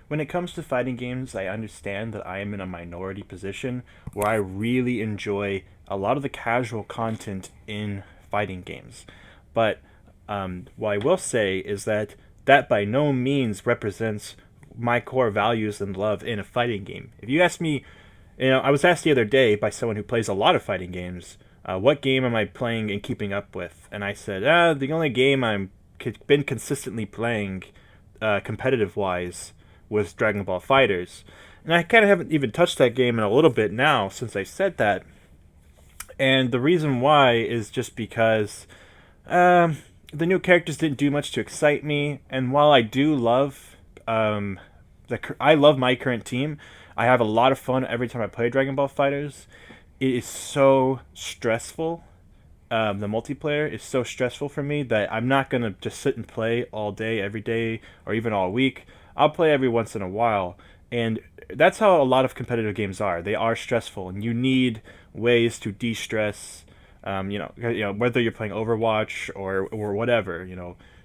when it comes to fighting games, I understand that I am in a minority position where I really enjoy a lot of the casual content in fighting games. But what I will say is that by no means represents my core values and love in a fighting game. If you ask me, I was asked the other day by someone who plays a lot of fighting games, what game am I playing and keeping up with? And I said, the only game I'm been consistently playing, competitive wise, was Dragon Ball Fighters. And I kind of haven't even touched that game in a little bit now since I said that. And the reason why is just because the new characters didn't do much to excite me. And while I do love I love my current team, I have a lot of fun every time I play Dragon Ball Fighters. It is so stressful. The multiplayer is so stressful for me that I'm not gonna just sit and play all day, every day, or even all week. I'll play every once in a while, and that's how a lot of competitive games are. They are stressful, and you need ways to de-stress. Whether you're playing Overwatch or whatever,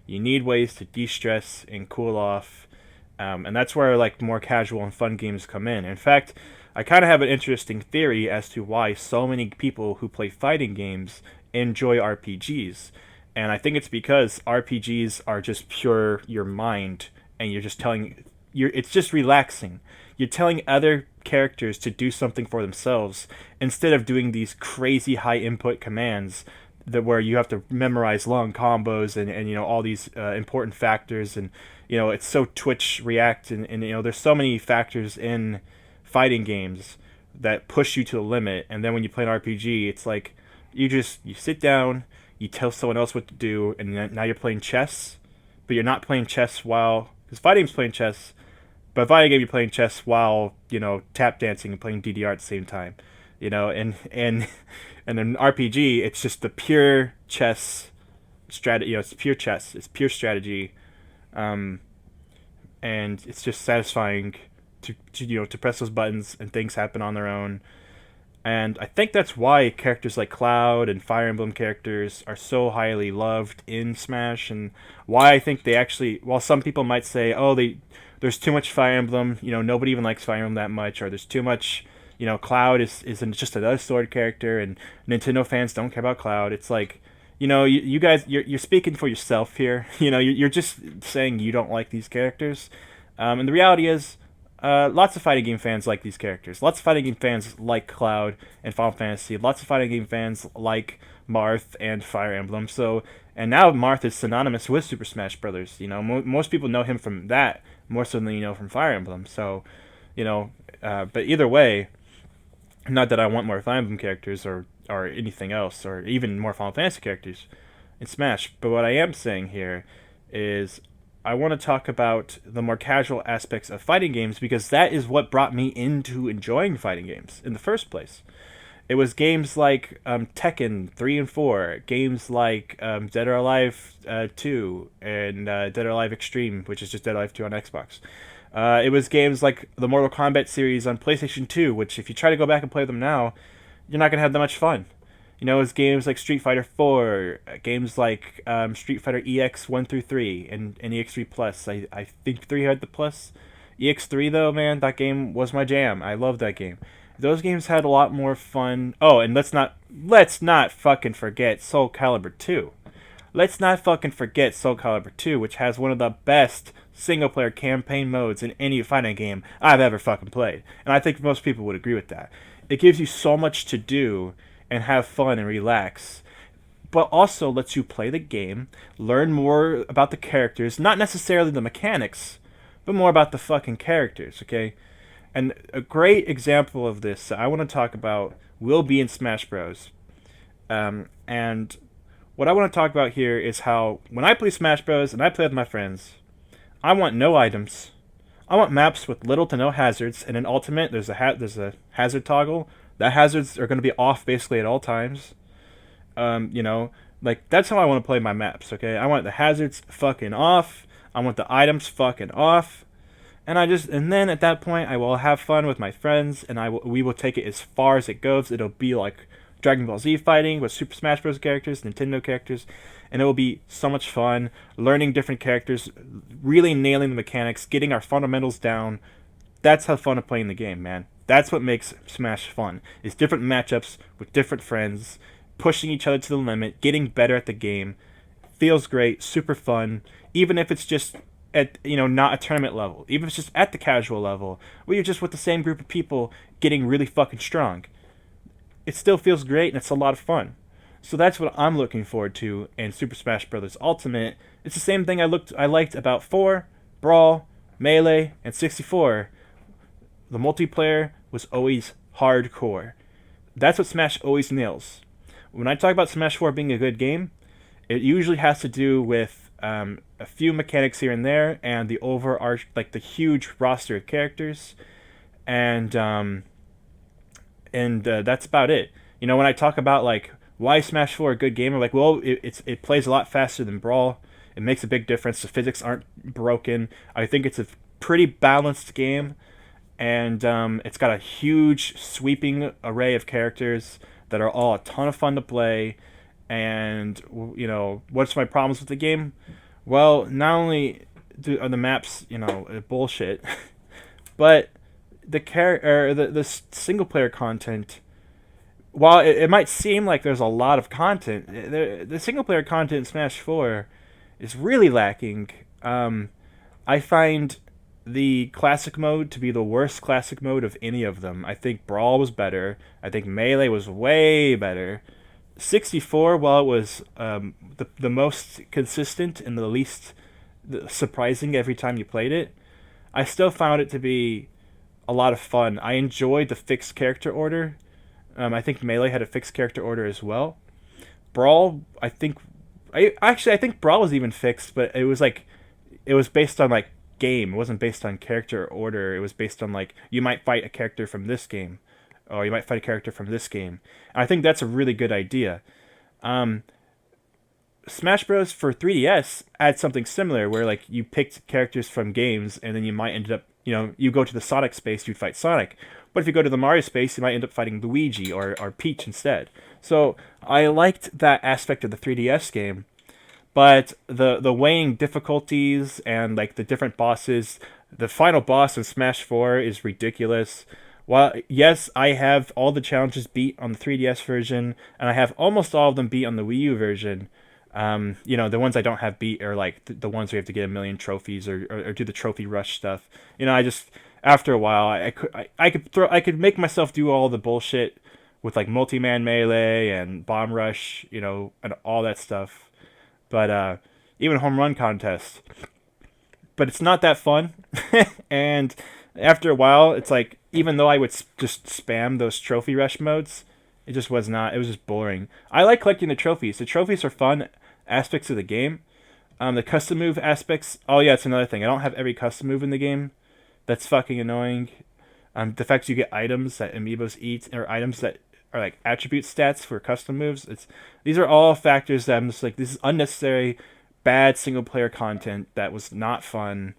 you need ways to de-stress and cool off, and that's where like more casual and fun games come in. In fact, I kind of have an interesting theory as to why so many people who play fighting games enjoy RPGs. And I think it's because RPGs are just pure your mind, and you're just telling it's just relaxing. You're telling other characters to do something for themselves instead of doing these crazy high input commands that where you have to memorize long combos and all these important factors, and it's so Twitch React, and there's so many factors in fighting games that push you to the limit. And then when you play an RPG, it's like you sit down, you tell someone else what to do, and now you're playing chess, but you're not playing chess while, because fighting games playing chess, but fighting game you're playing chess while tap dancing and playing DDR at the same time, and an RPG, it's just the pure chess strategy. It's pure chess, it's pure strategy, and it's just satisfying to press those buttons and things happen on their own. And I think that's why characters like Cloud and Fire Emblem characters are so highly loved in Smash, and why I think they actually, while some people might say, there's too much Fire Emblem, nobody even likes Fire Emblem that much, or there's too much, Cloud is just another sword character, and Nintendo fans don't care about Cloud. It's like, you guys, you're speaking for yourself here. You're just saying you don't like these characters. And the reality is, lots of fighting game fans like these characters. Lots of fighting game fans like Cloud and Final Fantasy. Lots of fighting game fans like Marth and Fire Emblem. So, and now Marth is synonymous with Super Smash Brothers. Most people know him from that more so than from Fire Emblem. So, but either way, not that I want more Fire Emblem characters or anything else, or even more Final Fantasy characters in Smash. But what I am saying here is, I want to talk about the more casual aspects of fighting games, because that is what brought me into enjoying fighting games in the first place. It was games like Tekken 3 and 4, games like Dead or Alive 2, and Dead or Alive Extreme, which is just Dead or Alive 2 on Xbox. It was games like the Mortal Kombat series on PlayStation 2, which if you try to go back and play them now, you're not going to have that much fun. It's games like Street Fighter 4, games like Street Fighter EX 1 through 3, and EX3 Plus. I think 3 had the Plus. EX3, though, man, that game was my jam. I love that game. Those games had a lot more fun. Oh, and let's not fucking forget Soul Calibur 2. Let's not fucking forget Soul Calibur 2, which has one of the best single-player campaign modes in any fighting game I've ever fucking played. And I think most people would agree with that. It gives you so much to do and have fun and relax, but also lets you play the game, learn more about the characters, not necessarily the mechanics, but more about the fucking characters, okay? And a great example of this I want to talk about will be in Smash Bros. And what I want to talk about here is how, when I play Smash Bros. And I play with my friends, I want no items. I want maps with little to no hazards, and in Ultimate, there's a hazard toggle. The hazards are going to be off basically at all times. That's how I want to play my maps, okay? I want the hazards fucking off. I want the items fucking off. And then at that point, I will have fun with my friends, and we will take it as far as it goes. It'll be like Dragon Ball Z fighting with Super Smash Bros. Characters, Nintendo characters, and it will be so much fun learning different characters, really nailing the mechanics, getting our fundamentals down. That's how fun of playing the game, man. That's what makes Smash fun. Is different matchups with different friends, pushing each other to the limit, getting better at the game. Feels great, super fun, even if it's just at, not a tournament level, even if it's just at the casual level, where you're just with the same group of people getting really fucking strong. It still feels great and it's a lot of fun. So that's what I'm looking forward to in Super Smash Bros. Ultimate. It's the same thing I liked about 4, Brawl, Melee, and 64. The multiplayer was always hardcore. That's what Smash always nails. When I talk about Smash 4 being a good game, it usually has to do with a few mechanics here and there, and the overarch, like the huge roster of characters, and that's about it. When I talk about like why Smash 4 a good game, I'm like, well, it plays a lot faster than Brawl. It makes a big difference. The physics aren't broken. I think it's a pretty balanced game, and it's got a huge sweeping array of characters that are all a ton of fun to play. And what's my problems with the game? Well, not only are the maps bullshit, but the single player content. While it might seem like there's a lot of content, the single player content in Smash 4 is really lacking. I find the classic mode to be the worst classic mode of any of them. I think Brawl was better. I think Melee was way better. 64, while it was the most consistent and the least surprising every time you played it, I still found it to be a lot of fun. I enjoyed the fixed character order. I think Melee had a fixed character order as well. Brawl, I think Brawl was even fixed, but it was based on like game. It wasn't based on character order. It was based on like you might fight a character from this game, or you might fight a character from this game. And I think that's a really good idea. Smash Bros. For 3DS had something similar, where like you picked characters from games, and then you might end up, you go to the Sonic space, you'd fight Sonic. But if you go to the Mario space, you might end up fighting Luigi or Peach instead. So I liked that aspect of the 3DS game. But the weighing difficulties and like the different bosses, the final boss in Smash 4 is ridiculous. While yes, I have all the challenges beat on the 3DS version, and I have almost all of them beat on the Wii U version. The ones I don't have beat are like the ones where you have to get a million trophies or do the trophy rush stuff. I just after a while I could make myself do all the bullshit with like multi-man melee and bomb rush, and all that stuff. But even home run contest. But it's not that fun. And after a while, it's like, even though I would just spam those trophy rush modes, it just was not. It was just boring. I like collecting the trophies. The trophies are fun aspects of the game. The custom move aspects. Oh yeah, it's another thing. I don't have every custom move in the game. That's fucking annoying. The fact you get items that amiibos eat, or items that are like attribute stats for custom moves. These are all factors that I'm just like, this is unnecessary, bad single player content that was not fun,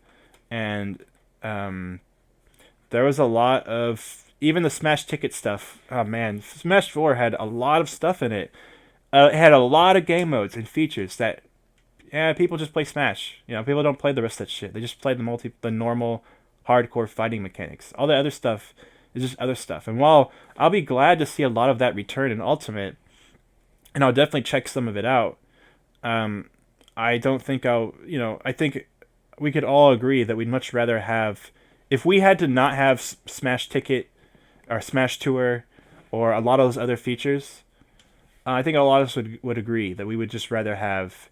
and there was a lot of even the Smash Ticket stuff. Oh man, Smash 4 had a lot of stuff in it. It had a lot of game modes and features that, people just play Smash. People don't play the rest of that shit. They just play the normal hardcore fighting mechanics. All the other stuff is just other stuff. And while I'll be glad to see a lot of that return in Ultimate, and I'll definitely check some of it out, I don't think I think we could all agree that we'd much rather have, if we had to not have Smash Ticket or Smash Tour or a lot of those other features, I think a lot of us would agree that we would just rather have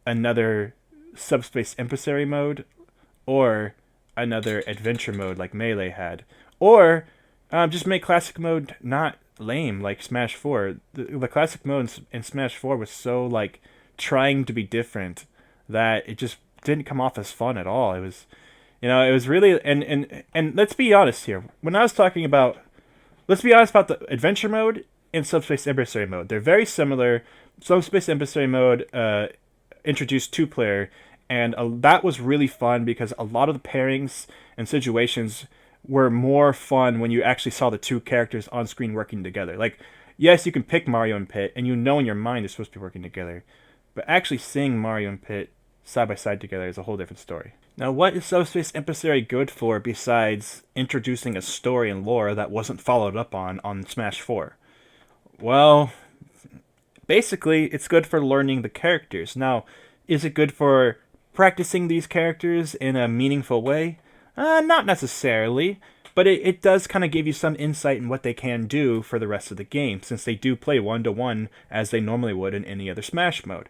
another Subspace Embassy mode, or another adventure mode like Melee had, or just make classic mode not lame like Smash 4. The classic mode in Smash 4 was so like trying to be different that it just didn't come off as fun at all. It was, it was really, and let's be honest here. When I was talking about, let's be honest about the adventure mode and Subspace Embassy mode. They're very similar. Subspace Embassy mode introduced 2-player, and that was really fun because a lot of the pairings and situations were more fun when you actually saw the two characters on screen working together. Like, yes, you can pick Mario and Pit, and you know in your mind they're supposed to be working together. But actually seeing Mario and Pit side by side together is a whole different story. Now, what is Subspace Embassy good for besides introducing a story and lore that wasn't followed up on Smash 4? Well, basically, it's good for learning the characters. Now, is it good for practicing these characters in a meaningful way? Not necessarily, but it does kind of give you some insight in what they can do for the rest of the game, since they do play one-to-one as they normally would in any other Smash mode.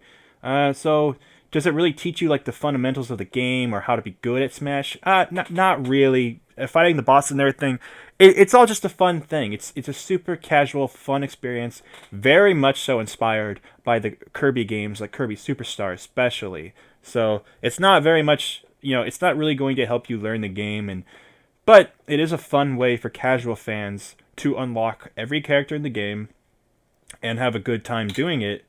So, does it really teach you like the fundamentals of the game or how to be good at Smash? Not really. Fighting the boss and everything, it's all just a fun thing. It's a super casual, fun experience, very much so inspired by the Kirby games, like Kirby Superstar especially. So it's not very much, it's not really going to help you learn the game, but it is a fun way for casual fans to unlock every character in the game and have a good time doing it.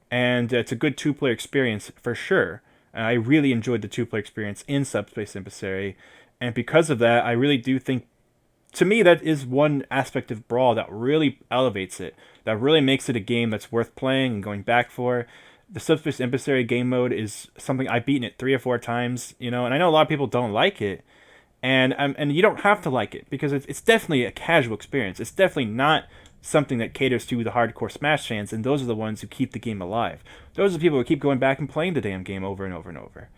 And it's a good two-player experience for sure. I really enjoyed the two-player experience in Subspace Embassy. And because of that, I really do think, to me, that is one aspect of Brawl that really elevates it, that really makes it a game that's worth playing and going back for. The Subspace Embassy game mode is something I've beaten it 3 or 4 times, and I know a lot of people don't like it, and you don't have to like it, because it's definitely a casual experience. It's definitely not something that caters to the hardcore Smash fans, and those are the ones who keep the game alive. Those are the people who keep going back and playing the damn game over and over and over.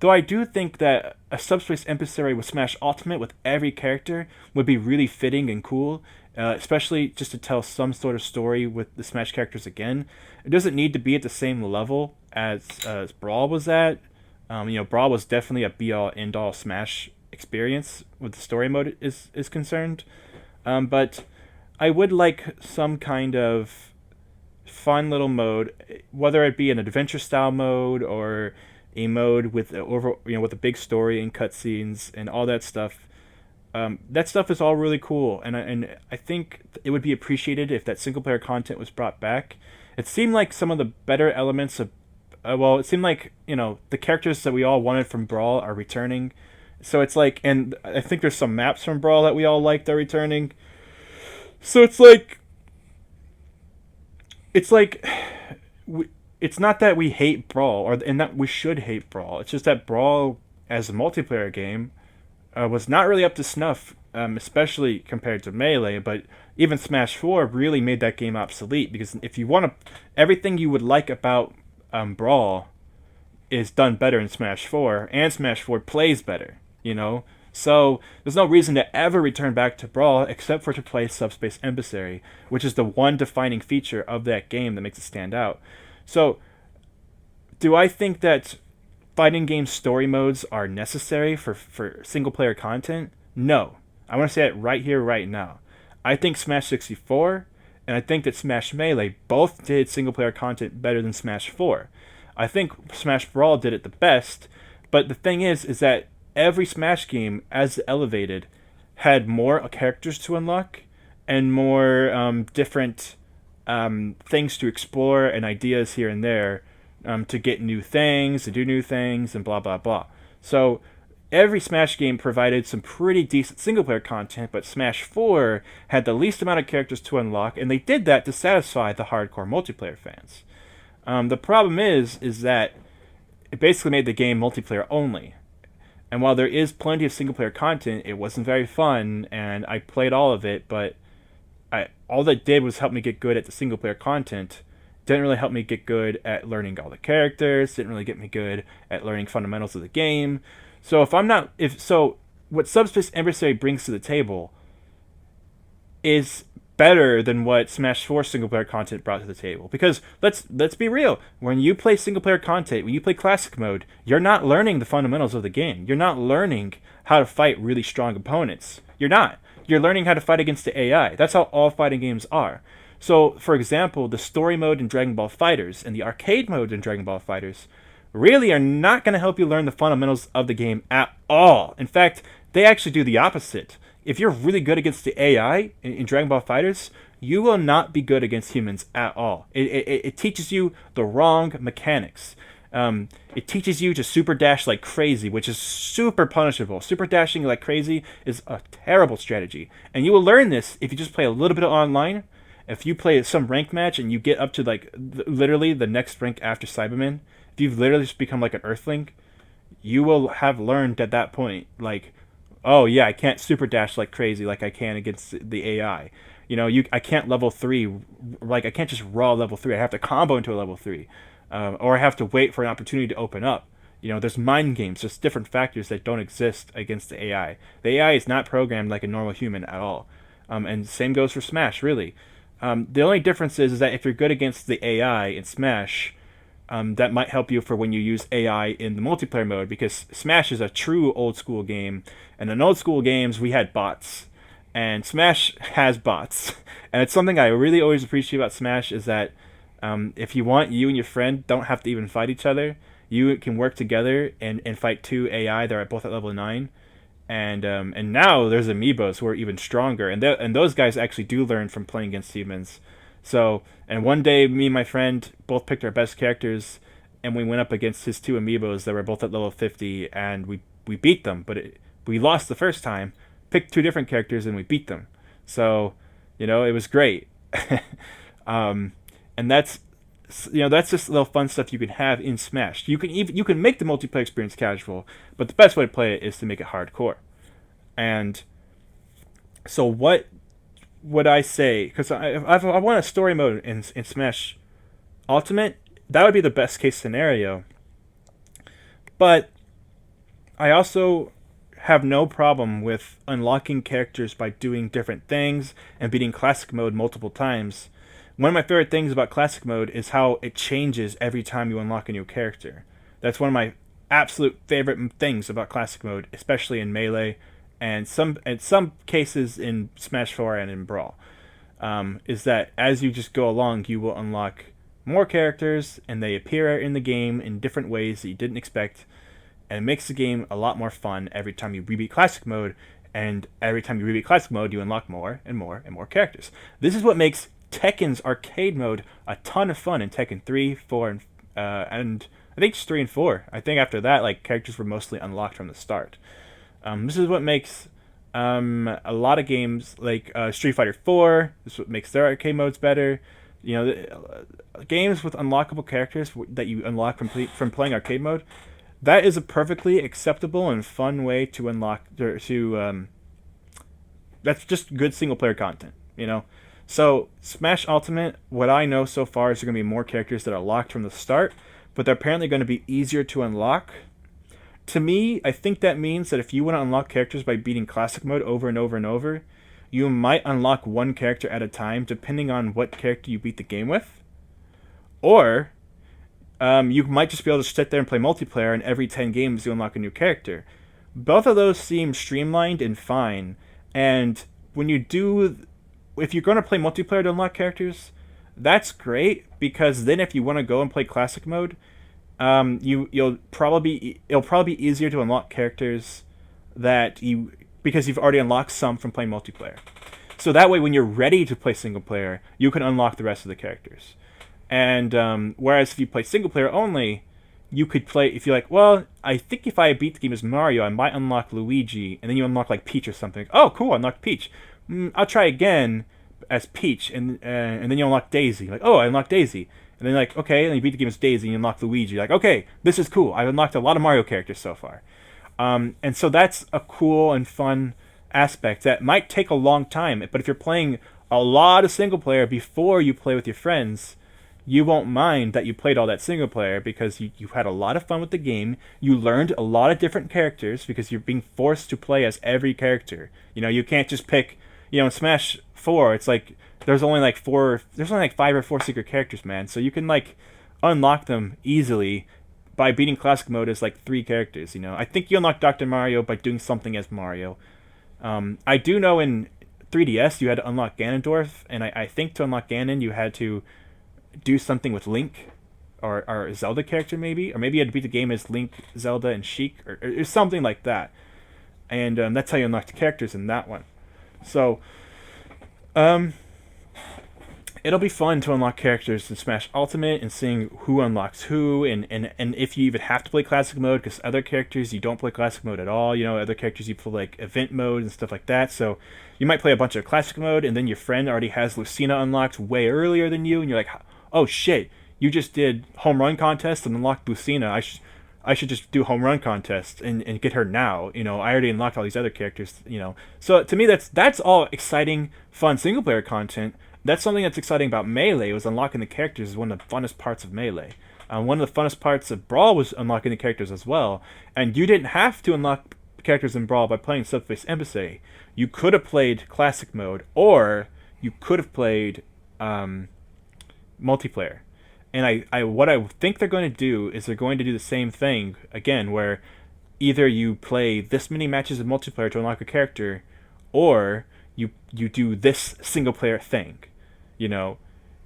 Though I do think that a Subspace Emissary with Smash Ultimate with every character would be really fitting and cool, especially just to tell some sort of story with the Smash characters again. It doesn't need to be at the same level as Brawl was at. Brawl was definitely a be-all, end-all Smash experience with the story mode is concerned. But I would like some kind of fun little mode, whether it be an adventure-style mode or a mode with with a big story and cutscenes and all that stuff. That stuff is all really cool, and I think it would be appreciated if that single player content was brought back. It seemed like some of the better elements of, it seemed like the characters that we all wanted from Brawl are returning. So it's like, and I think there's some maps from Brawl that we all liked are returning. So it's like it's not that we hate Brawl, and that we should hate Brawl. It's just that Brawl, as a multiplayer game, was not really up to snuff, especially compared to Melee. But even Smash 4 really made that game obsolete, because if you want to, everything you would like about Brawl is done better in Smash 4, and Smash 4 plays better, So there's no reason to ever return back to Brawl except for to play Subspace Embassy, which is the one defining feature of that game that makes it stand out. So, do I think that fighting game story modes are necessary for single-player content? No. I want to say it right here, right now. I think Smash 64 and I think that Smash Melee both did single-player content better than Smash 4. I think Smash Brawl did it the best, but the thing is that every Smash game, as elevated, had more characters to unlock and more different things to explore and ideas here and there to get new things, to do new things, and blah, blah, blah. So every Smash game provided some pretty decent single-player content, but Smash 4 had the least amount of characters to unlock, and they did that to satisfy the hardcore multiplayer fans. The problem is that it basically made the game multiplayer only. And while there is plenty of single-player content, it wasn't very fun, and I played all of it, but all that did was help me get good at the single-player content. Didn't really help me get good at learning all the characters, didn't really get me good at learning fundamentals of the game. So what Subspace Embassy brings to the table is better than what Smash 4 single-player content brought to the table. Because let's be real, when you play single-player content, when you play classic mode, you're not learning the fundamentals of the game. You're not learning how to fight really strong opponents. You're not. You're learning how to fight against the AI. That's how all fighting games are. So, for example, the story mode in Dragon Ball FighterZ and the arcade mode in Dragon Ball FighterZ really are not going to help you learn the fundamentals of the game at all. In fact, they actually do the opposite. If you're really good against the AI in Dragon Ball FighterZ, you will not be good against humans at all. It teaches you the wrong mechanics. It teaches you to super dash like crazy, which is super punishable. Super dashing like crazy is a terrible strategy. And you will learn this if you just play a little bit of online If you play some rank match and you get up to like literally the next rank after Cyberman, if you've literally just become like an Earthling, you will have learned at that point, like, oh yeah, I can't super dash like crazy like I can against the AI. I can't level 3, like I can't just raw level 3. I have to combo into a level 3, or I have to wait for an opportunity to open up. There's mind games, there's different factors that don't exist against the AI. The AI is not programmed like a normal human at all. And same goes for Smash, really. The only difference is that if you're good against the AI in Smash, that might help you for when you use AI in the multiplayer mode, because Smash is a true old school game, and in old school games we had bots, and Smash has bots, and it's something I really always appreciate about Smash is that if you want, you and your friend don't have to even fight each other. You can work together and fight two AI that are both at level 9, and now there's amiibos who are even stronger, and those guys actually do learn from playing against humans. So, and one day, me and my friend both picked our best characters, and we went up against his two amiibos that were both at level 50, and we beat them, but we lost the first time, picked two different characters, and we beat them. So, it was great. And that's just little fun stuff you can have in Smash. You can make the multiplayer experience casual, but the best way to play it is to make it hardcore. And so what would I say? Because I want a story mode in Smash Ultimate. That would be the best case scenario. But I also have no problem with unlocking characters by doing different things and beating classic mode multiple times. One of my favorite things about classic mode is how it changes every time you unlock a new character. That's one of my absolute favorite things about classic mode, especially in Melee, and in some cases in Smash 4 and in Brawl, is that as you just go along, you will unlock more characters, and they appear in the game in different ways that you didn't expect, and it makes the game a lot more fun every time you rebeat classic mode, and every time you rebeat classic mode, you unlock more and more and more characters. This is what makes Tekken's arcade mode a ton of fun in Tekken 3, 4, and I think just 3 and 4. I think after that, like, characters were mostly unlocked from the start. This is what makes a lot of games like Street Fighter 4. This is what makes their arcade modes better. Games with unlockable characters that you unlock from playing arcade mode. That is a perfectly acceptable and fun way to unlock that's just good single player content. So Smash Ultimate, what I know so far is there going to be more characters that are locked from the start, but they're apparently going to be easier to unlock. To me, I think that means that if you want to unlock characters by beating classic mode over and over and over, you might unlock one character at a time depending on what character you beat the game with. Or you might just be able to sit there and play multiplayer, and every 10 games you unlock a new character. Both of those seem streamlined and fine, and if you're going to play multiplayer to unlock characters, that's great, because then if you want to go and play classic mode, it'll probably be easier to unlock characters because you've already unlocked some from playing multiplayer. So that way, when you're ready to play single player, you can unlock the rest of the characters. And whereas if you play single player only, you could play, if you're like, well, I think if I beat the game as Mario, I might unlock Luigi, and then you unlock like Peach or something. Oh, cool, I unlocked Peach. I'll try again as Peach, and then you unlock Daisy. Like, oh, I unlocked Daisy. And then like, okay, and you beat the game as Daisy, and you unlock Luigi. Like, okay, this is cool. I've unlocked a lot of Mario characters so far. And so that's a cool and fun aspect that might take a long time. But if you're playing a lot of single player before you play with your friends, you won't mind that you played all that single player, because you had a lot of fun with the game. You learned a lot of different characters because you're being forced to play as every character. You can't just pick, in Smash 4, it's like there's only like 5 or 4 secret characters, man. So you can like unlock them easily by beating classic mode as like 3 characters. I think you unlock Dr. Mario by doing something as Mario. I do know in 3DS you had to unlock Ganondorf, and I think to unlock Ganon you had to do something with Link or a Zelda character, maybe, or maybe you had to beat the game as Link, Zelda, and Sheik, or something like that. And that's how you unlock the characters in that one. So, it'll be fun to unlock characters in Smash Ultimate and seeing who unlocks who, and if you even have to play Classic mode, because other characters you don't play Classic mode at all. You know, other characters you play like Event mode and stuff like that. So you might play a bunch of Classic mode, and then your friend already has Lucina unlocked way earlier than you, and you're like, oh shit, you just did home run contest and unlocked Lucina. I should just do home run contest and get her now. You know, I already unlocked all these other characters. You know, so to me that's all exciting, fun single player content. That's something that's exciting about Melee, was unlocking the characters is one of the funnest parts of Melee. One of the funnest parts of Brawl was unlocking the characters as well. And you didn't have to unlock characters in Brawl by playing Subspace Embassy. You could have played Classic mode, or you could have played multiplayer. And what I think they're going to do is they're going to do the same thing again, where either you play this many matches of multiplayer to unlock a character, or you do this single player thing, you know.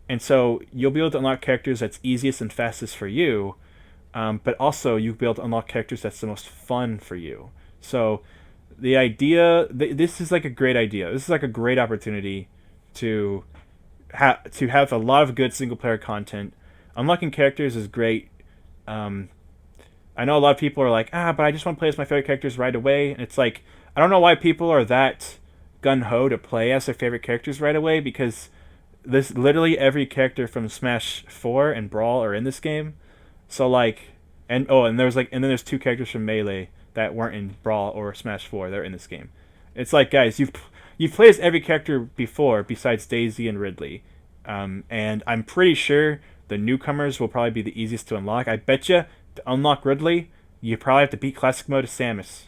And so you'll be able to unlock characters that's easiest and fastest for you, but also you'll be able to unlock characters that's the most fun for you. So the idea, this is like a great idea. This is like a great opportunity to have a lot of good single player content. Unlocking characters is great. I know a lot of people are like, but I just want to play as my favorite characters right away. And it's like, I don't know why people are that gun-ho to play as their favorite characters right away, because this literally every character from Smash 4 and Brawl are in this game. So like, and then there's two characters from Melee that weren't in Brawl or Smash 4. They're in this game. It's like, guys, you've played as every character before besides Daisy and Ridley. And I'm pretty sure the newcomers will probably be the easiest to unlock. I bet you to unlock Ridley, you probably have to beat Classic mode of Samus.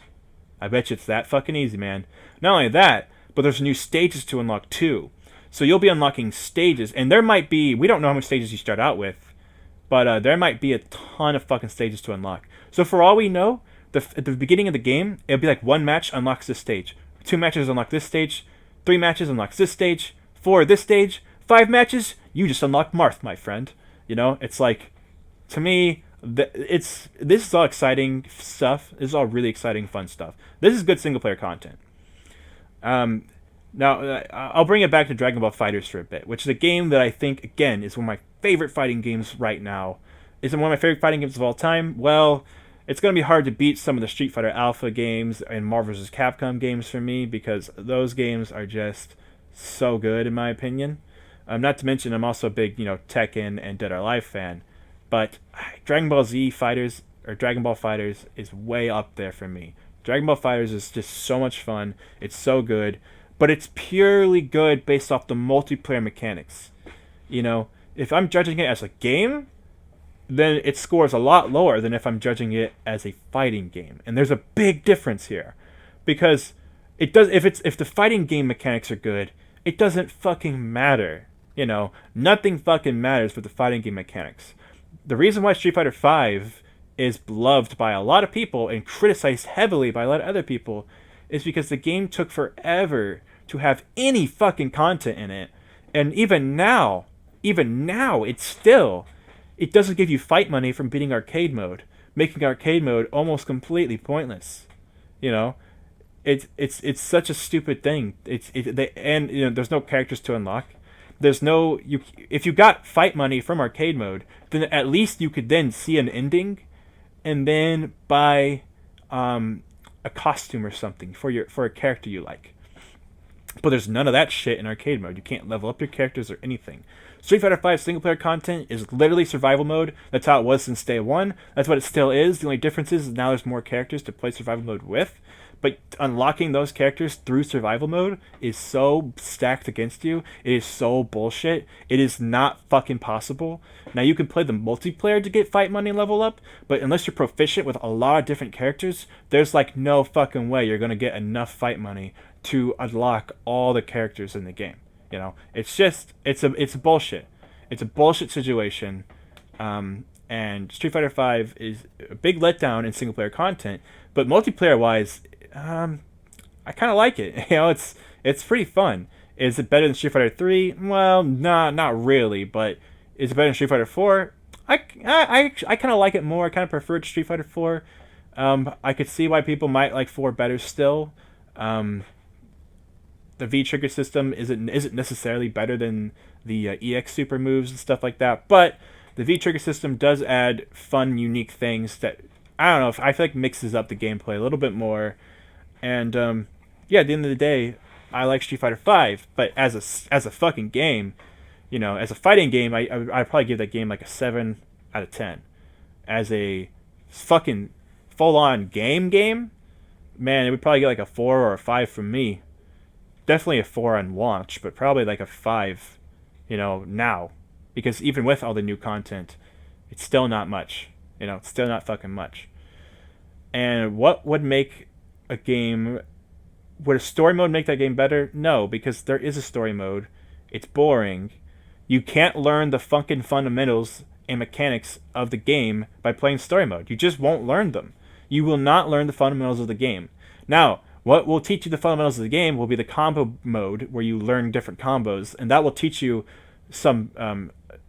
I bet you it's that fucking easy, man. Not only that, but there's new stages to unlock too. So you'll be unlocking stages, and there might be, we don't know how many stages you start out with, but there might be a ton of fucking stages to unlock. So for all we know, at the beginning of the game, it'll be like one match unlocks this stage, 2 matches unlock this stage, 3 matches unlocks this stage, 4 this stage, 5 matches, you just unlock Marth, my friend. You know, it's like, to me, this is all exciting stuff. This is all really exciting, fun stuff. This is good single player content. Now, I'll bring it back to Dragon Ball FighterZ for a bit, which is a game that I think, again, is one of my favorite fighting games right now. Is it one of my favorite fighting games of all time? Well, it's going to be hard to beat some of the Street Fighter Alpha games and Marvel vs. Capcom games for me, because those games are just so good, in my opinion. Not to mention, I'm also a big, Tekken and Dead or Alive fan. But Dragon Ball Z Fighters, or Dragon Ball FighterZ, is way up there for me. Dragon Ball FighterZ is just so much fun. It's so good. But it's purely good based off the multiplayer mechanics. You know, if I'm judging it as a game, then it scores a lot lower than if I'm judging it as a fighting game. And there's a big difference here. Because it does, if the fighting game mechanics are good, it doesn't fucking matter. You know, nothing fucking matters with the fighting game mechanics. The reason why Street Fighter V is loved by a lot of people and criticized heavily by a lot of other people is because the game took forever to have any fucking content in it. And even now, it doesn't give you fight money from beating arcade mode, making arcade mode almost completely pointless. You know, it's such a stupid thing. There's no characters to unlock. There's no, if you got fight money from arcade mode, then at least you could then see an ending and then buy a costume or something for a character you like. But there's none of that shit in arcade mode. You can't level up your characters or anything. Street Fighter V single player content is literally survival mode. That's how it was since day one. That's what it still is. The only difference is now there's more characters to play survival mode with. But unlocking those characters through survival mode is so stacked against you. It is so bullshit. It is not fucking possible. Now, you can play the multiplayer to get fight money and level up, but unless you're proficient with a lot of different characters, there's like no fucking way you're going to get enough fight money to unlock all the characters in the game. You know, it's a bullshit. It's a bullshit situation. And Street Fighter V is a big letdown in single player content, but multiplayer wise, I kind of like it. You know, it's pretty fun. Is it better than Street Fighter 3? Well, not really. But is it better than Street Fighter 4? I kind of like it more. I kind of prefer Street Fighter 4. I could see why people might like 4 better still. the V trigger system isn't necessarily better than the EX super moves and stuff like that, but the V trigger system does add fun, unique things that I don't know. If I feel like mixes up the gameplay a little bit more, and yeah, at the end of the day, I like Street Fighter Five, but as a fucking game, as a fighting game, I'd probably give that game like a 7 out of 10. As a fucking full on game, man, it would probably get like a 4 or a 5 from me. Definitely a 4 on launch, but probably like a 5, now. Because even with all the new content, it's still not much. It's still not fucking much. And what would make a game... Would a story mode make that game better? No, because there is a story mode. It's boring. You can't learn the fucking fundamentals and mechanics of the game by playing story mode. You just won't learn them. You will not learn the fundamentals of the game. Now, what will teach you the fundamentals of the game will be the combo mode, where you learn different combos, and that will teach you some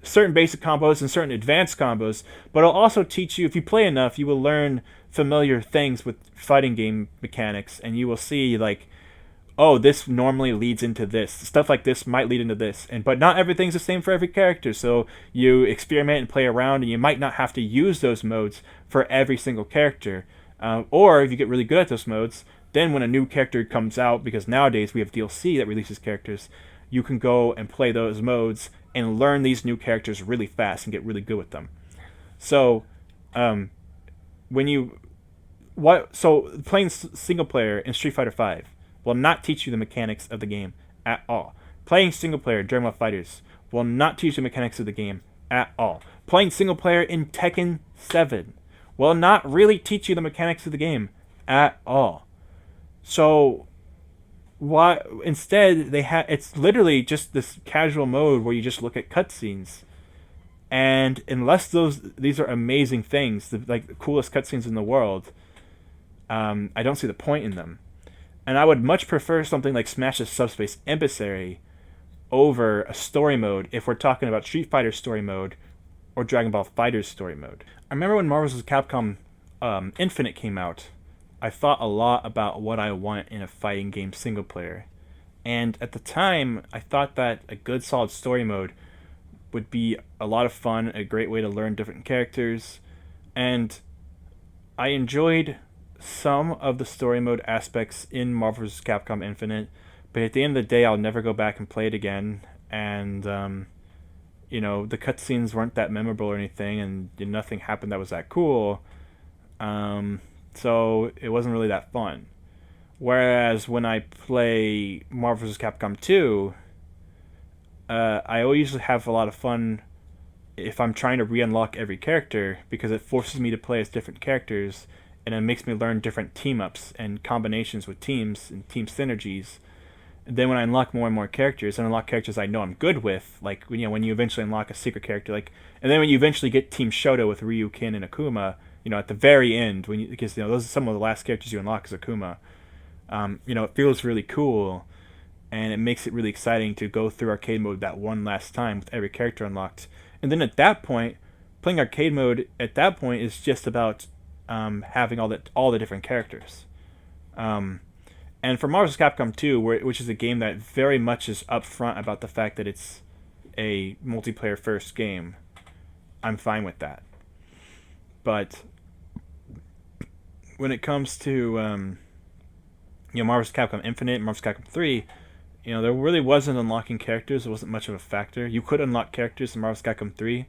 certain basic combos and certain advanced combos, but it'll also teach you, if you play enough, you will learn familiar things with fighting game mechanics, and you will see, like, oh, this normally leads into this. Stuff like this might lead into this. But not everything's the same for every character, so you experiment and play around, and you might not have to use those modes for every single character. Or if you get really good at those modes, then when a new character comes out, because nowadays we have DLC that releases characters, you can go and play those modes and learn these new characters really fast and get really good with them. So, playing single player in Street Fighter V will not teach you the mechanics of the game at all. Playing single player Dragon Ball FighterZ will not teach you the mechanics of the game at all. Playing single player in Tekken 7 will not really teach you the mechanics of the game at all. So, why instead it's literally just this casual mode where you just look at cutscenes, and unless these are amazing things, the coolest cutscenes in the world, I don't see the point in them. And I would much prefer something like Smash's Subspace Embassy over a story mode if we're talking about Street Fighter story mode or Dragon Ball FighterZ story mode. I remember when Marvel vs. Capcom Infinite came out, I thought a lot about what I want in a fighting game single player. And at the time, I thought that a good solid story mode would be a lot of fun, a great way to learn different characters. And I enjoyed some of the story mode aspects in Marvel vs. Capcom Infinite, but at the end of the day, I'll never go back and play it again. And, the cutscenes weren't that memorable or anything, and nothing happened that was that cool. So it wasn't really that fun. Whereas when I play Marvel vs. Capcom 2, I usually have a lot of fun if I'm trying to re-unlock every character, because it forces me to play as different characters, and it makes me learn different team-ups and combinations with teams and team synergies. And then when I unlock more and more characters, and unlock characters I know I'm good with, like when you eventually unlock a secret character, and then when you eventually get Team Shoto with Ryu, Ken, and Akuma, at the very end, because those are some of the last characters you unlock as Akuma. It feels really cool, and it makes it really exciting to go through arcade mode that one last time with every character unlocked. And then at that point, playing arcade mode at that point is just about having all the different characters. And for Marvel vs. Capcom 2, which is a game that very much is upfront about the fact that it's a multiplayer first game, I'm fine with that. But when it comes to Marvel vs. Capcom Infinite and Marvel vs. Capcom 3, there really wasn't unlocking characters. It wasn't much of a factor. You could unlock characters in Marvel vs. Capcom 3,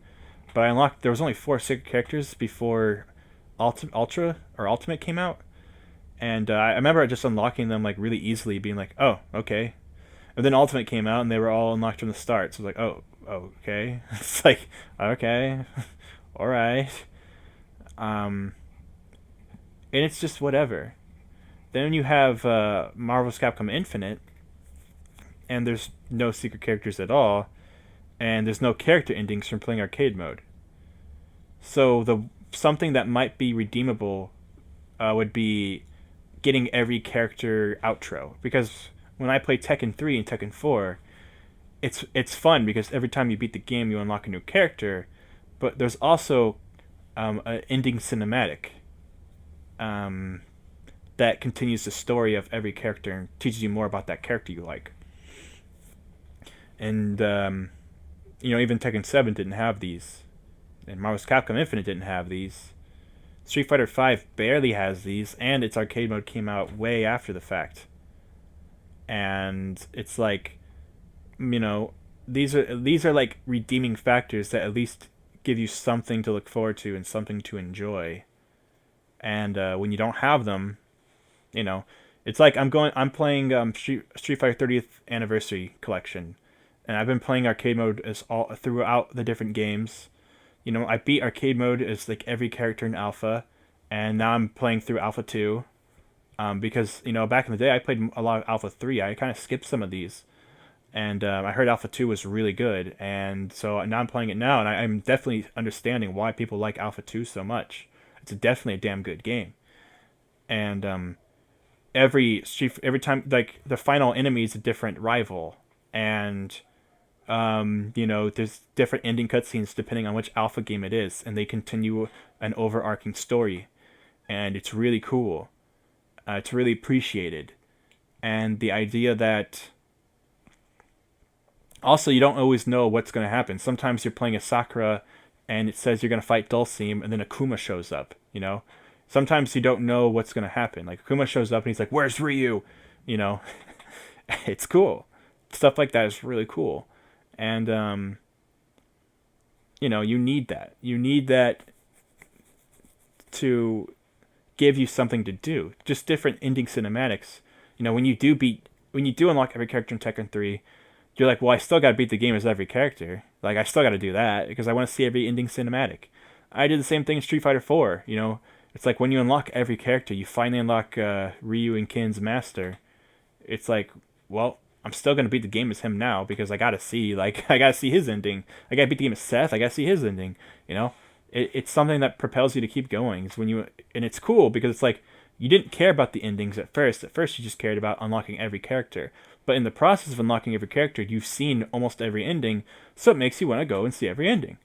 but there was only 4 secret characters before Ultimate came out. And I remember just unlocking them really easily, being like, oh, okay. And then Ultimate came out, and they were all unlocked from the start. So I was like, oh, okay. It's like, okay, all right. And it's just whatever. Then you have Marvel vs. Capcom Infinite, and there's no secret characters at all, and there's no character endings from playing arcade mode. So something that might be redeemable would be getting every character outro, because when I play Tekken 3 and Tekken 4, it's fun because every time you beat the game you unlock a new character, but there's also an ending cinematic that continues the story of every character and teaches you more about that character you like. And even Tekken 7 didn't have these, and Marvel's Capcom Infinite didn't have these. Street Fighter V barely has these, and its arcade mode came out way after the fact. And it's like, these are like redeeming factors that at least give you something to look forward to and something to enjoy. And when you don't have them, it's like I'm playing Street Fighter 30th Anniversary Collection, and I've been playing arcade mode as all throughout the different games. I beat arcade mode as like every character in Alpha, and now I'm playing through Alpha 2. Because back in the day I played a lot of Alpha 3. I kind of skipped some of these, and I heard Alpha 2 was really good, and so now I'm playing it now, and I'm definitely understanding why people like Alpha 2 so much. It's definitely a damn good game, and every time, like, the final enemy is a different rival, and there's different ending cutscenes depending on which Alpha game it is, and they continue an overarching story, and it's really cool. It's really appreciated, and the idea that also you don't always know what's going to happen. Sometimes you're playing a Sakura, and it says you're going to fight Dulcim, and then Akuma shows up. Sometimes you don't know what's going to happen. Like, Akuma shows up, and he's like, "Where's Ryu?" It's cool. Stuff like that is really cool, and you need that. You need that to give you something to do. Just different ending cinematics. When you do unlock every character in Tekken 3, you're like, well, I still gotta beat the game as every character. Like, I still gotta do that because I want to see every ending cinematic. I did the same thing in Street Fighter 4. It's like when you unlock every character, you finally unlock Ryu and Ken's master. It's like, well, I'm still gonna beat the game as him now because I gotta see his ending. I gotta beat the game as Seth. I gotta see his ending. It's something that propels you to keep going. And it's cool because it's like you didn't care about the endings at first. At first, you just cared about unlocking every character. But in the process of unlocking every character, you've seen almost every ending, so it makes you want to go and see every ending.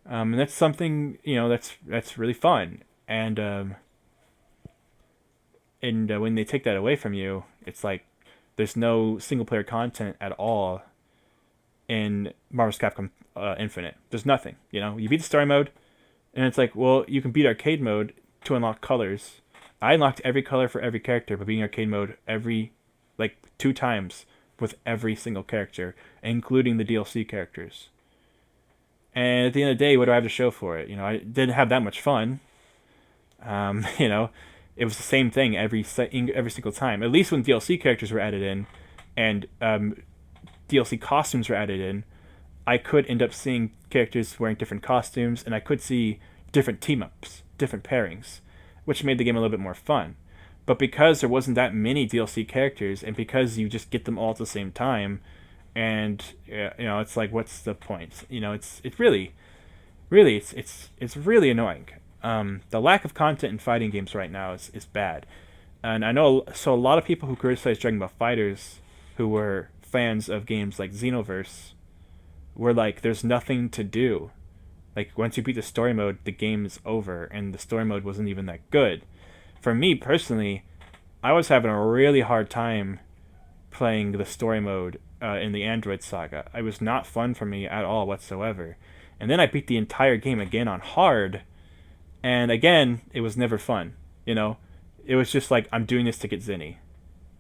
And that's something that's really fun. And when they take that away from you, it's like there's no single player content at all in Marvel's Capcom Infinite. There's nothing. You beat the story mode. And it's like, well, you can beat arcade mode to unlock colors. I unlocked every color for every character by beating arcade mode 2 times with every single character, including the DLC characters. And at the end of the day, what do I have to show for it? I didn't have that much fun. It was the same thing every single time. At least when DLC characters were added in, and DLC costumes were added in, I could end up seeing characters wearing different costumes, and I could see different team-ups, different pairings, which made the game a little bit more fun. But because there wasn't that many DLC characters, and because you just get them all at the same time, and it's like, what's the point? It's really annoying. The lack of content in fighting games right now is bad, and I know a lot of people who criticize Dragon Ball FighterZ, who were fans of games like Xenoverse, were like, there's nothing to do. Like, once you beat the story mode, the game's over, and the story mode wasn't even that good. For me, personally, I was having a really hard time playing the story mode in the Android Saga. It was not fun for me at all whatsoever. And then I beat the entire game again on hard, and again, it was never fun. It was just like, I'm doing this to get Zinni.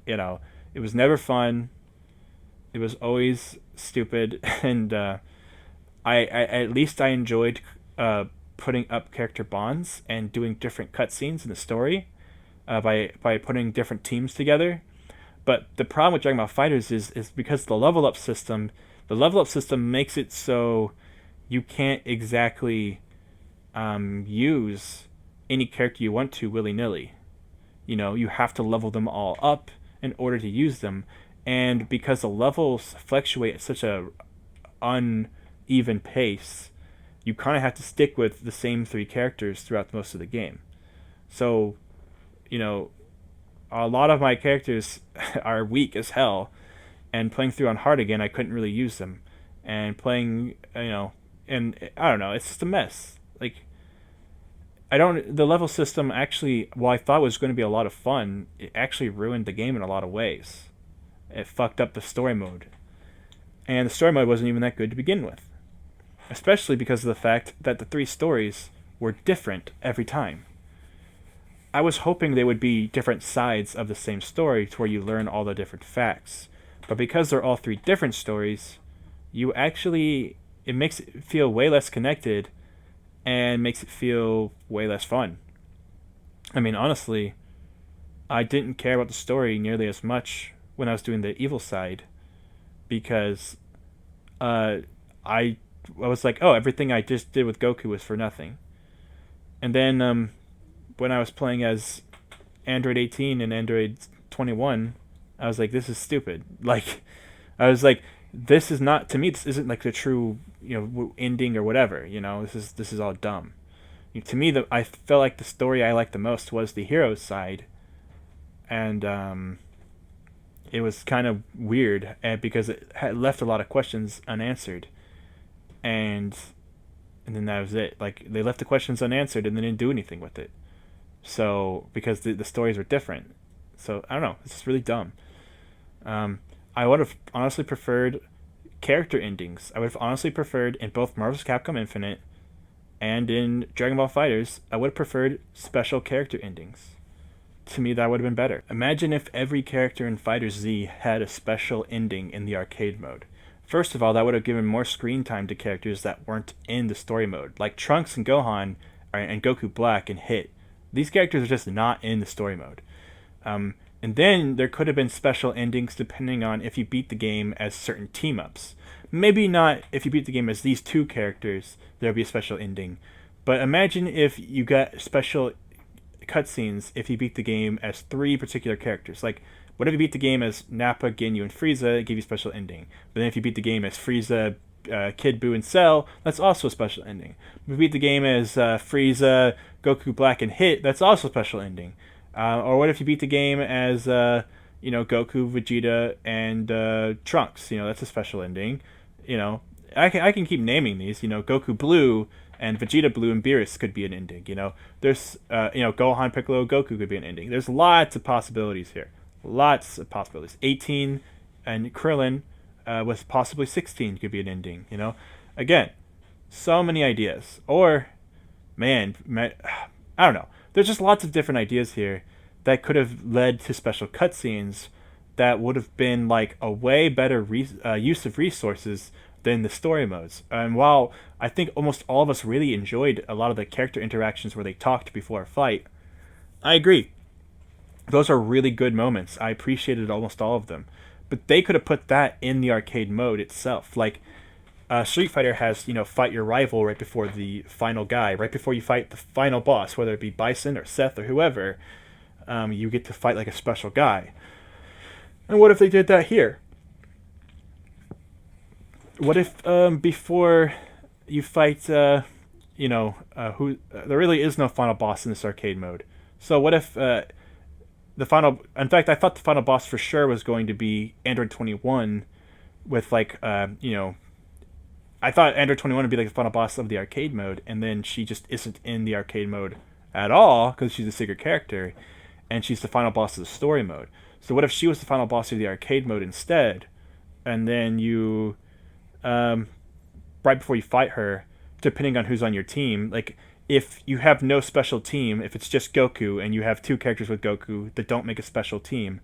It was never fun. It was always stupid, and I at least I enjoyed putting up character bonds and doing different cutscenes in the story by putting different teams together. But the problem with Dragon Ball FighterZ is because the level up system makes it so you can't exactly use any character you want to willy-nilly. You have to level them all up in order to use them. And because the levels fluctuate at such a uneven pace, you kind of have to stick with the same 3 characters throughout most of the game. So, a lot of my characters are weak as hell, and playing through on hard again, I couldn't really use them. And playing, and I don't know, it's just a mess. Like, I don't. The level system actually, while I thought was going to be a lot of fun, it actually ruined the game in a lot of ways. It fucked up the story mode, and the story mode wasn't even that good to begin with. Especially because of the fact that the three stories were different every time. I was hoping they would be different sides of the same story to where you learn all the different facts. But because they're all three different stories, you actually it makes it feel way less connected and makes it feel way less fun. I mean, honestly, I didn't care about the story nearly as much when I was doing the evil side because uh, I was like, oh, everything I just did with Goku was for nothing. And then when I was playing as Android 18 and Android 21, I was like, this is stupid. Like, I was like, this is not to me. This isn't like the true ending or whatever. This is all dumb. To me, I felt like the story I liked the most was the hero's side, and it was kind of weird because it had left a lot of questions unanswered, and and then that was it. Like they left the questions unanswered and they didn't do anything with it. So because the stories were different, so I don't know. It's just really dumb. I would have honestly preferred character endings. I would have honestly preferred in both Marvel's Capcom Infinite and in Dragon Ball Fighters. I would have preferred special character endings. To me, that would have been better. Imagine if every character in Fighter Z had a special ending in the arcade mode. First of all, that would have given more screen time to characters that weren't in the story mode, like Trunks and Gohan, and Goku Black and Hit. These characters are just not in the story mode. And then there could have been special endings depending on if you beat the game as certain team-ups. Maybe not if you beat the game as these two characters, there'll be a special ending. But imagine if you got special cutscenes if you beat the game as three particular characters. Like, what if you beat the game as Nappa, Ginyu, and Frieza? It give you a special ending. But then if you beat the game as Frieza, Kid Buu, and Cell, that's also a special ending. If you beat the game as Frieza, Goku Black, and Hit, that's also a special ending. Or what if you beat the game as Goku, Vegeta, and Trunks? That's a special ending. I can keep naming these. Goku Blue and Vegeta Blue and Beerus could be an ending. There's Gohan, Piccolo, Goku could be an ending. There's lots of possibilities here. Lots of possibilities. 18 and Krillin with possibly 16 could be an ending. Again, so many ideas. Or, man, I don't know. There's just lots of different ideas here that could have led to special cutscenes that would have been like a way better use of resources than the story modes. And while I think almost all of us really enjoyed a lot of the character interactions where they talked before a fight, I agree. Those are really good moments. I appreciated almost all of them. But they could have put that in the arcade mode itself. Like, Street Fighter has, fight your rival right before the final guy, right before you fight the final boss, whether it be Bison or Seth or whoever, you get to fight like a special guy. And what if they did that here? What if before you fight, there really is no final boss in this arcade mode. So what if in fact, I thought the final boss for sure was going to be Android 21 with I thought Android 21 would be like the final boss of the arcade mode, and then she just isn't in the arcade mode at all because she's a secret character, and she's the final boss of the story mode. So what if she was the final boss of the arcade mode instead, and then you, right before you fight her, depending on who's on your team, like if you have no special team, if it's just Goku and you have two characters with Goku that don't make a special team,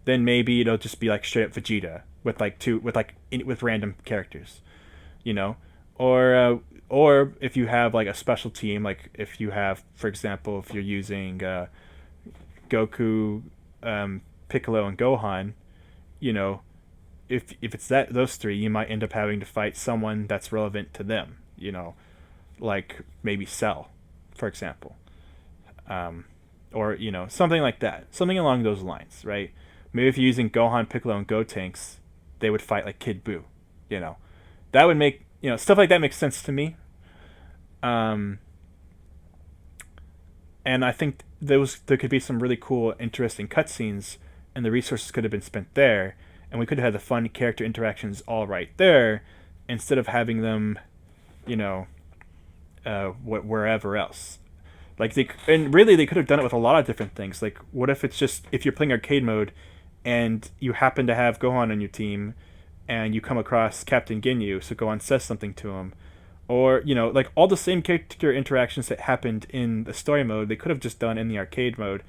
then maybe it'll just be like straight up Vegeta with random characters. Or if you have like a special team, like if you have, for example, if you're using Goku, Piccolo, and Gohan, if it's those three, you might end up having to fight someone that's relevant to them, like maybe Cell, for example, or something like that, something along those lines, right? Maybe if you're using Gohan, Piccolo, and Gotenks, they would fight like Kid Buu, that would make stuff like that makes sense to me. And I think there could be some really cool, interesting cutscenes, and the resources could have been spent there, and we could have had the fun character interactions all right there, instead of having them, wherever else. Like and really they could have done it with a lot of different things. Like what if it's just if you're playing arcade mode and you happen to have Gohan on your team and you come across Captain Ginyu, so Gohan says something to him. Or, like all the same character interactions that happened in the story mode, they could have just done in the arcade mode,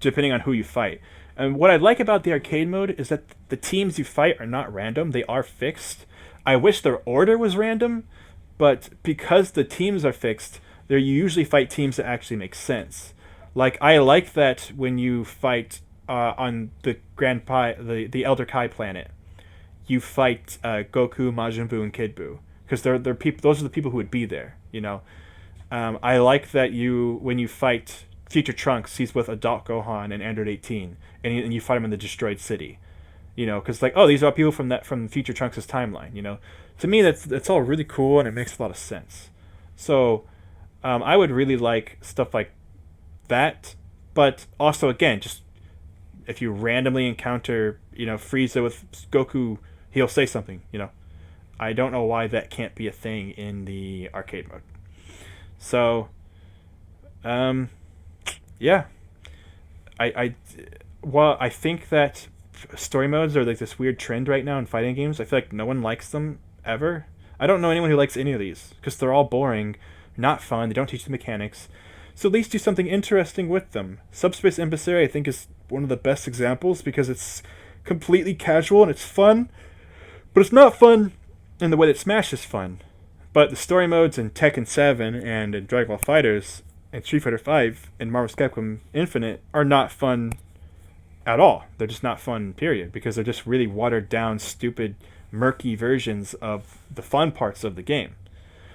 depending on who you fight. And what I like about the arcade mode is that the teams you fight are not random, they are fixed. I wish their order was random, but because the teams are fixed, you usually fight teams that actually make sense. Like, I like that when you fight on the Grand Pi, the Elder Kai planet, you fight Goku, Majin Buu, and Kid Buu because they're people. Those are the people who would be there. I like that when you fight Future Trunks, he's with Adult Gohan and Android 18, and you fight him in the destroyed city. Because these are people from Future Trunks' timeline. To me that's all really cool and it makes a lot of sense. So I would really like stuff like that, but also again, just if you randomly encounter Frieza with Goku, he'll say something. I don't know why that can't be a thing in the arcade mode. So, yeah, I think that story modes are like this weird trend right now in fighting games. I feel like no one likes them ever. I don't know anyone who likes any of these because they're all boring, not fun. They don't teach the mechanics. So at least do something interesting with them. Subspace Embassy, I think, is one of the best examples because it's completely casual and it's fun, but it's not fun in the way that Smash is fun. But the story modes in Tekken 7 and in Dragon Ball FighterZ and Street Fighter 5 and Marvel's Capcom Infinite are not fun at all. They're just not fun, period, because they're just really watered down, stupid, murky versions of the fun parts of the game.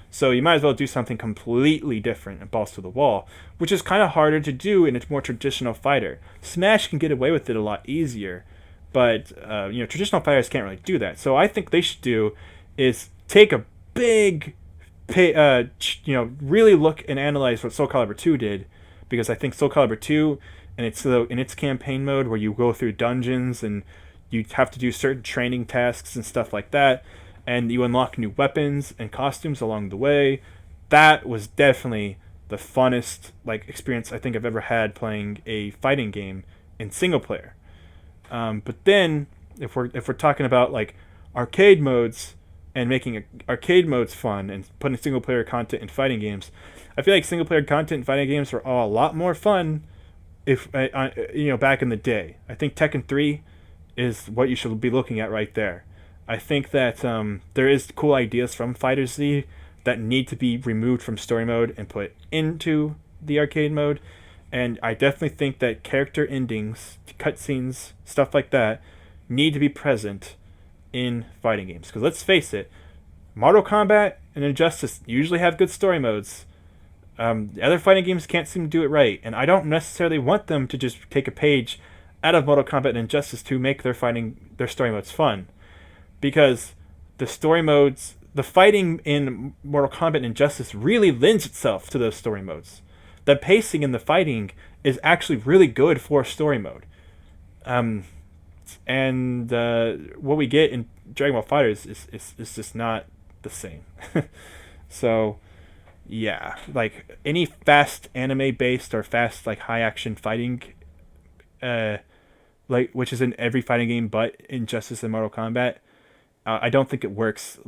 So you might as well do something completely different and balls to the wall, which is kind of harder to do in a more traditional fighter. Smash can get away with it a lot easier, but traditional fighters can't really do that. So I think they should do is take a big, really look and analyze what Soul Calibur 2 did, because I think Soul Calibur 2 and in its campaign mode where you go through dungeons and you have to do certain training tasks and stuff like that, and you unlock new weapons and costumes along the way. That was definitely the funnest experience I think I've ever had playing a fighting game in single player. But then if we're talking about arcade modes and making arcade modes fun and putting single player content in fighting games, I feel like single player content in fighting games were all a lot more fun if back in the day. I think Tekken 3 is what you should be looking at right there. I think that there is cool ideas from FighterZ that need to be removed from story mode and put into the arcade mode, and I definitely think that character endings, cutscenes, stuff like that need to be present in fighting games. Because let's face it, Mortal Kombat and Injustice usually have good story modes. The other fighting games can't seem to do it right, and I don't necessarily want them to just take a page out of Mortal Kombat and Injustice to make their story modes fun. Because the fighting in Mortal Kombat and Injustice really lends itself to those story modes. The pacing in the fighting is actually really good for story mode. And what we get in Dragon Ball FighterZ is just not the same. So, yeah, any fast anime-based or fast high-action fighting, which is in every fighting game but Injustice and Mortal Kombat, I don't think it works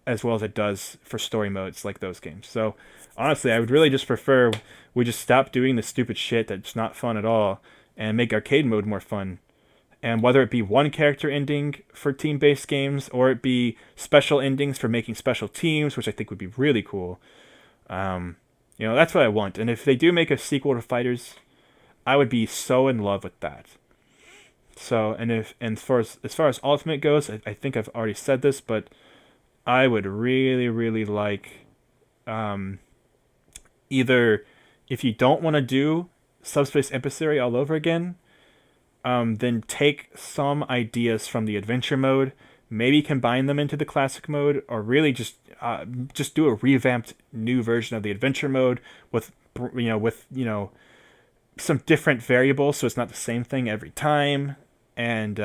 as well as it does for story modes like those games. So honestly, I would really just prefer we just stop doing the stupid shit that's not fun at all and make arcade mode more fun. And whether it be one character ending for team-based games or it be special endings for making special teams, which I think would be really cool. That's what I want. And if they do make a sequel to Fighters, I would be so in love with that. So, and as far as Ultimate goes, I think I've already said this, but I would really, really like either, if you don't want to do Subspace Embassy all over again, then take some ideas from the adventure mode, maybe combine them into the classic mode, or really just do a revamped new version of the adventure mode with some different variables, so it's not the same thing every time. And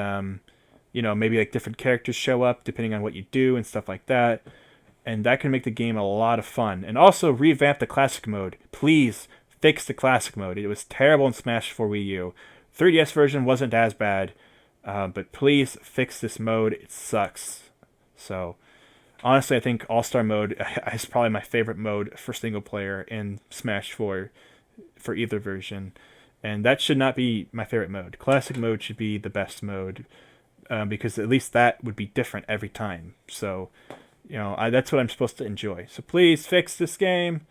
maybe different characters show up depending on what you do and stuff like that, and that can make the game a lot of fun. And also revamp the classic mode, please. fix the classic mode. It was terrible in Smash 4 Wii U. 3DS version wasn't as bad, but please fix this mode. It sucks. So, honestly, I think All-Star mode is probably my favorite mode for single player in Smash 4 for either version. And that should not be my favorite mode. Classic mode should be the best mode, because at least that would be different every time. So, that's what I'm supposed to enjoy. So please fix this game.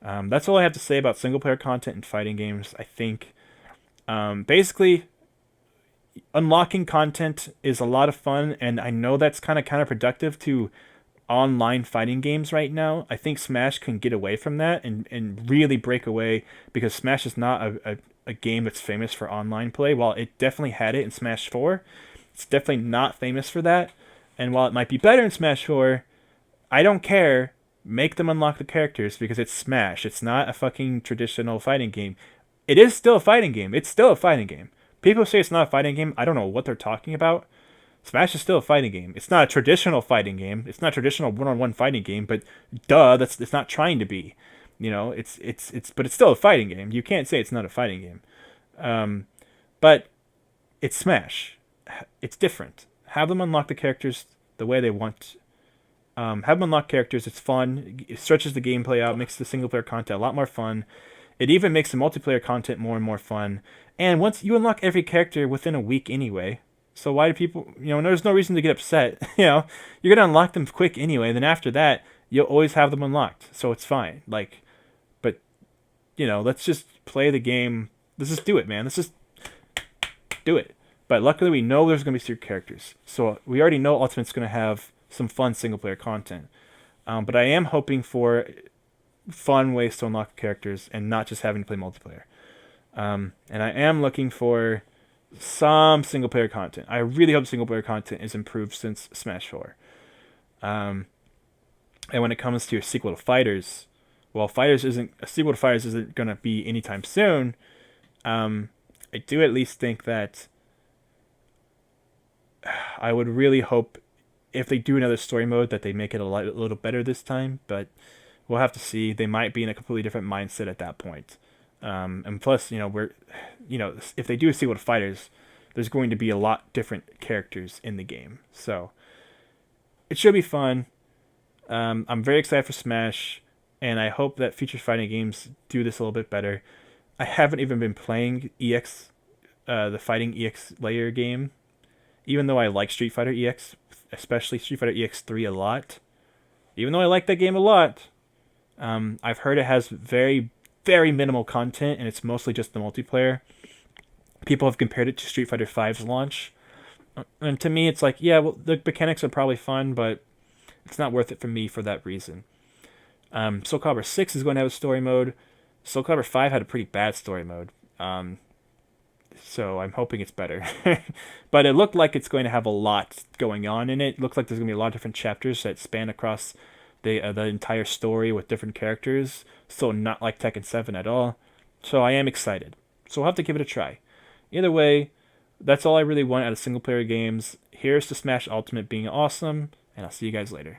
That's all I have to say about single player content in fighting games. I think basically unlocking content is a lot of fun, and I know that's kind of counterproductive to online fighting games right now. I think Smash can get away from that and really break away, because Smash is not a game that's famous for online play. While it definitely had it in Smash 4, it's definitely not famous for that. And while it might be better in Smash 4, I don't care. Make them unlock the characters, because it's Smash. It's not a fucking traditional fighting game. It is still a fighting game. It's still a fighting game. People say it's not a fighting game. I don't know what they're talking about. Smash is still a fighting game. It's not a traditional fighting game. It's not a traditional one-on-one fighting game, but duh, it's not trying to be. But it's still a fighting game. You can't say it's not a fighting game. But it's Smash. It's different. Have them unlock the characters the way they want. Have them unlock characters. It's fun. It stretches the gameplay out, makes the single player content a lot more fun. It even makes the multiplayer content more and more fun. And once you unlock every character within a week anyway, so why do people, there's no reason to get upset. You're going to unlock them quick anyway. Then after that, you'll always have them unlocked. So it's fine. But let's just play the game. Let's just do it, man. Let's just do it. But luckily we know there's going to be secret characters. So we already know Ultimate's going to have some fun single player content. But I am hoping for fun ways to unlock characters and not just having to play multiplayer. And I am looking for some single player content. I really hope single player content is improved since Smash 4. And when it comes to a sequel to Fighters, well, a sequel to Fighters isn't going to be anytime soon. I do at least think that I would really hope if they do another story mode that they make it a little better this time, but we'll have to see. They might be in a completely different mindset at that point. And plus, if they do a sequel to Fighters, there's going to be a lot different characters in the game. So it should be fun. I'm very excited for Smash, and I hope that future fighting games do this a little bit better. I haven't even been playing EX, the Fighting EX layer game, even though I like Street Fighter EX, especially Street Fighter EX 3 a lot. Even though I like that game a lot, I've heard it has very, very minimal content, and it's mostly just the multiplayer. People have compared it to Street Fighter V's launch. And to me, it's like, yeah, well, the mechanics are probably fun, but it's not worth it for me for that reason. Soul Calibur 6 is going to have a story mode. Soul Calibur 5 had a pretty bad story mode. So I'm hoping it's better. But it looked like it's going to have a lot going on in it. It looks like there's going to be a lot of different chapters that span across the entire story with different characters. So not like Tekken 7 at all. So I am excited. So we'll have to give it a try. Either way, that's all I really want out of single player games. Here's to Smash Ultimate being awesome, and I'll see you guys later.